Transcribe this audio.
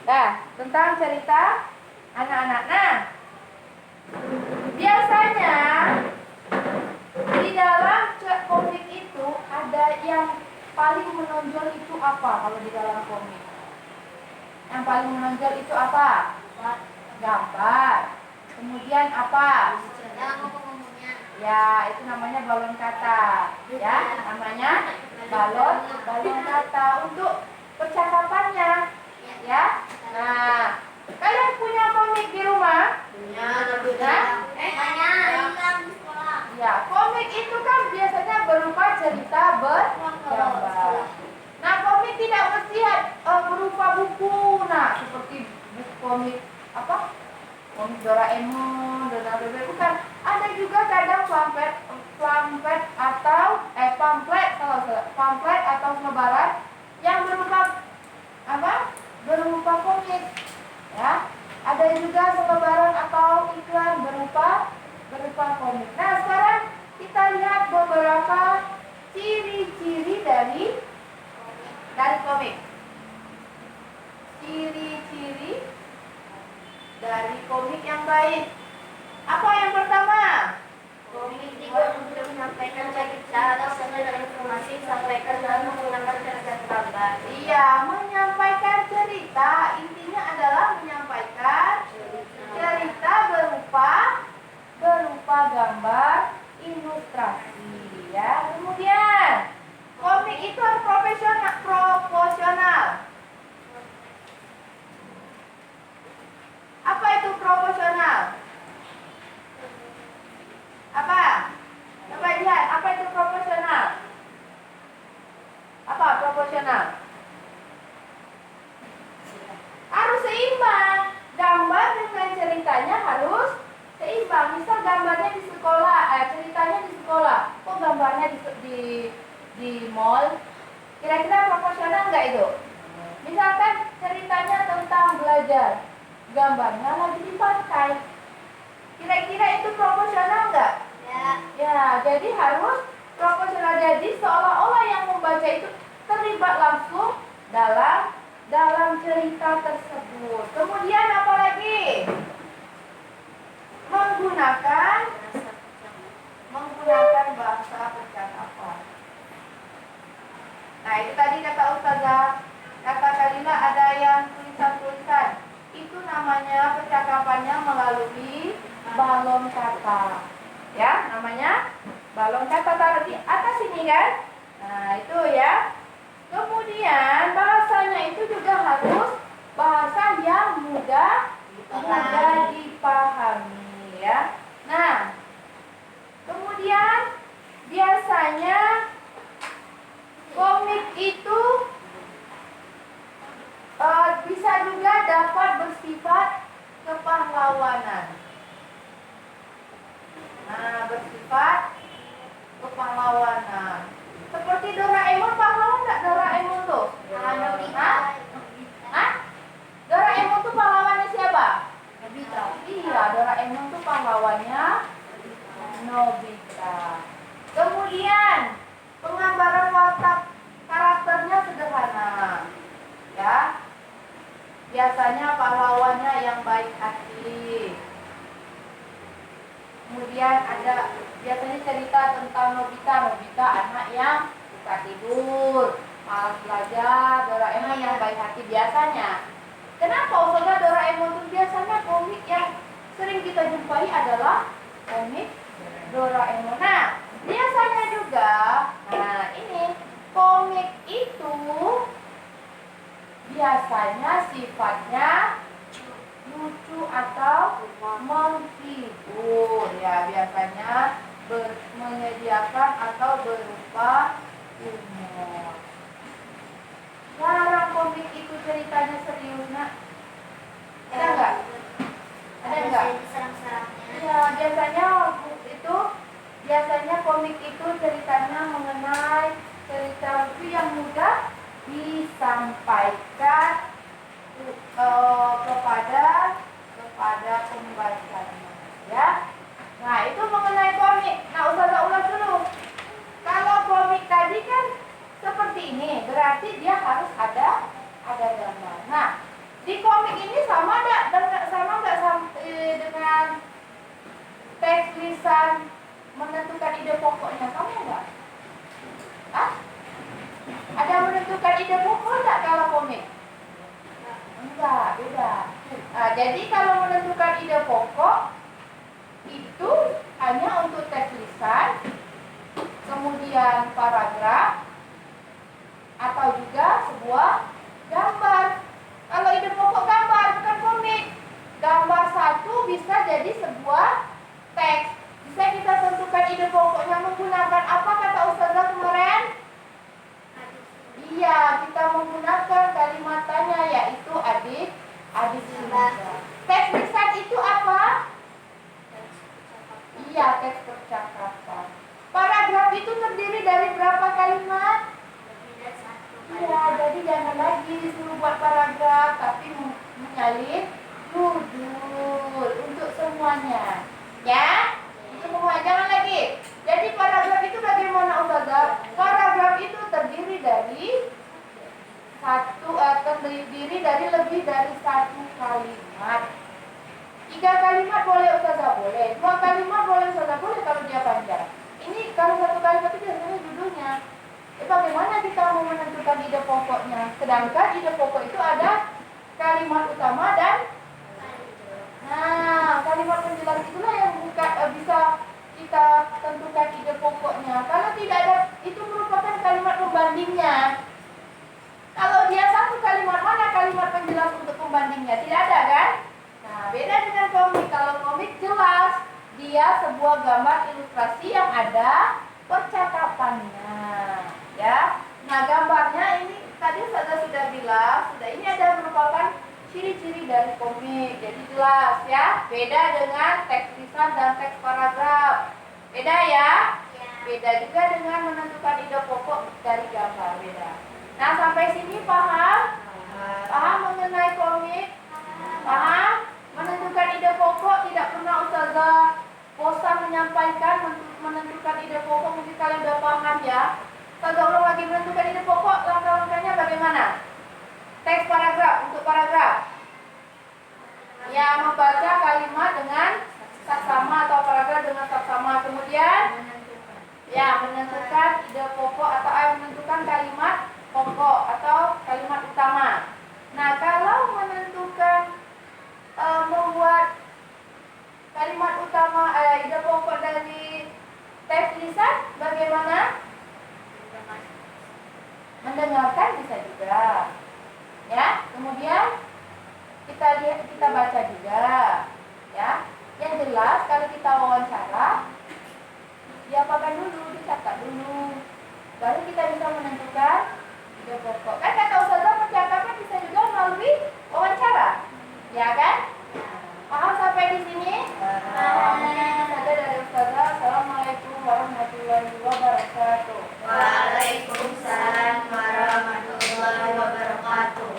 Nah, tentang cerita anak-anak. Nah, biasanya di dalam komik itu ada yang paling menonjol itu apa kalau di dalam komik? Yang paling menonjol itu apa? Gambar. Kemudian apa? Ya, itu namanya balon kata. Ya, namanya balon kata untuk percakapannya. Ya. Nah, kalian punya komik di rumah? Punya. Ya, komik itu kan biasanya berupa cerita bergambar. Nah, komik tidak mesti berupa buku. Nah, seperti buku komik apa? Komik Doraemon, bukan. Ada juga kadang pamflet atau selebaran yang berupa apa? Berupa komik. Ya. Ada juga selebaran atau iklan berupa komik. Nah, sekarang kita lihat beberapa ciri-ciri dari komik. Ciri-ciri dari komik yang baik. Apa yang pertama? Komik dibuat untuk menyampaikan cerita atau sekedar informasi, sampaikan dan menggunakan cerita gambar. Iya, menyampaikan cerita intinya adalah menyampaikan cerita berupa gambar, ilustrasi, ya. Kemudian, komik itu harus proporsional. Apa itu proporsional? Apa? Coba lihat, apa itu proporsional? Apa proporsional? Harus seimbang. Gambar dengan ceritanya harus seimbang. Misal gambarnya di sekolah, ceritanya di sekolah. Kok gambarnya di mall? Kira-kira proporsional nggak itu? Misalkan ceritanya tentang belajar, gambarnya lagi di pantai. Kira-kira itu proporsional nggak? Ya, jadi harus proporsional. Jadi seolah-olah yang membaca itu terlibat langsung dalam cerita tersebut. Kemudian apa lagi? Menggunakan bahasa percakapan. Nah, itu tadi kata Ustazah, kata Kalila ada yang tulisan-tulisan. Itu namanya percakapannya melalui balon kata. Ya, namanya balon kata, taruh di atas ini kan. Nah, itu ya. Kemudian bahasanya itu juga harus bahasa yang mudah dipahami, ya. Nah, kemudian biasanya komik itu bisa juga dapat bersifat kepahlawanan. Nah, bersifat kepahlawanan. Seperti Doraemon, pahlawan nggak Doraemon tuh? Hah? Doraemon tuh pahlawannya siapa? Nobita. Iya, Doraemon tuh pahlawannya Nobita. Kemudian penggambaran watak karakternya sederhana, ya. Biasanya pahlawannya yang baik hati. Kemudian ada biasanya cerita tentang Nobita anak yang suka tidur, malas belajar. Doraemon yang baik hati biasanya. Kenapa Ustazah Doraemon itu biasanya komik yang sering kita jumpai adalah komik Doraemon. Nah, biasanya juga, nah ini komik itu biasanya sifatnya lucu atau menghibur, ya, biasanya menyediakan atau berupa humor. Jarang komik itu ceritanya serius, nak. Ada enggak? Ada enggak? Ya, biasanya komik itu ceritanya mengenai cerita lucu yang mudah disampaikan kepada pembacanya, ya. Nah, itu mengenai komik. Nah, Ustazah ulas dulu. Kalau komik tadi kan seperti ini, berarti dia harus ada gambar. Nah, di komik Enggak, beda. Nah, jadi kalau menentukan ide pokok itu hanya untuk teks lisan, kemudian paragraf, atau juga sebuah gambar. Kalau ide pokok gambar, bukan komik. Gambar satu bisa jadi sebuah teks. Bisa kita tentukan ide pokoknya menggunakan apa kata Ustazah kemarin? Iya, kita menggunakan kalimat tanya, yaitu adik sehingga. Teks lisan itu apa? Iya, teks percakapan. Paragraf itu terdiri dari berapa kalimat? Iya, jadi jangan lagi disuruh buat paragraf, tapi menyalin judul untuk semuanya. Ya, untuk semua, jangan lagi. Jadi paragraf itu bagaimana Ustazah? Paragraf itu terdiri dari lebih dari satu kalimat. 3 kalimat boleh Ustazah, boleh. 2 kalimat boleh Ustazah, boleh kalau dia panjang. Ini kalau 1 kalimat itu biasanya judulnya. Bagaimana kita mau menentukan ide pokoknya? Sedangkan ide pokok itu ada kalimat utama dan kalimat penjelas itulah yang bisa kita tentukan ide pokoknya. Kalau tidak ada, itu merupakan kalimat pembandingnya. Kalau dia satu kalimat, mana kalimat penjelas untuk pembandingnya? Tidak ada kan? Nah, beda dengan komik. Kalau komik jelas, dia sebuah gambar ilustrasi yang ada percakapannya. Ya, nah gambarnya ini tadi saya sudah bilang, ini ada merupakan ciri-ciri dari komik. Jadi jelas ya, beda dengan teks lisan dan teks paragraf. Beda ya? Beda juga dengan menentukan ide pokok dari gambar, beda. Nah, sampai sini paham? Paham mengenai komik? Paham? Menentukan ide pokok tidak pernah Ustazah bosan menyampaikan menentukan ide pokok, mungkin kalian udah paham ya. Kalau orang lagi menentukan ide pokok, langkah-langkahnya bagaimana? Teks paragraf, untuk paragraf. Ya, membaca kalimat dengan saksama atau paragraf dengan saksama. Kemudian, ya, menentukan ide pokok atau menentukan kalimat pokok atau kalimat utama. Nah, kalau menentukan membuat kalimat utama, ide pokok dari teks lisan, bagaimana? Mendengarkan bisa juga, ya. Kemudian kita baca juga, ya. Yang jelas kalau kita wawancara, diapakan dulu, dicatat dulu, baru kita bisa menentukan ide pokok. Kan kata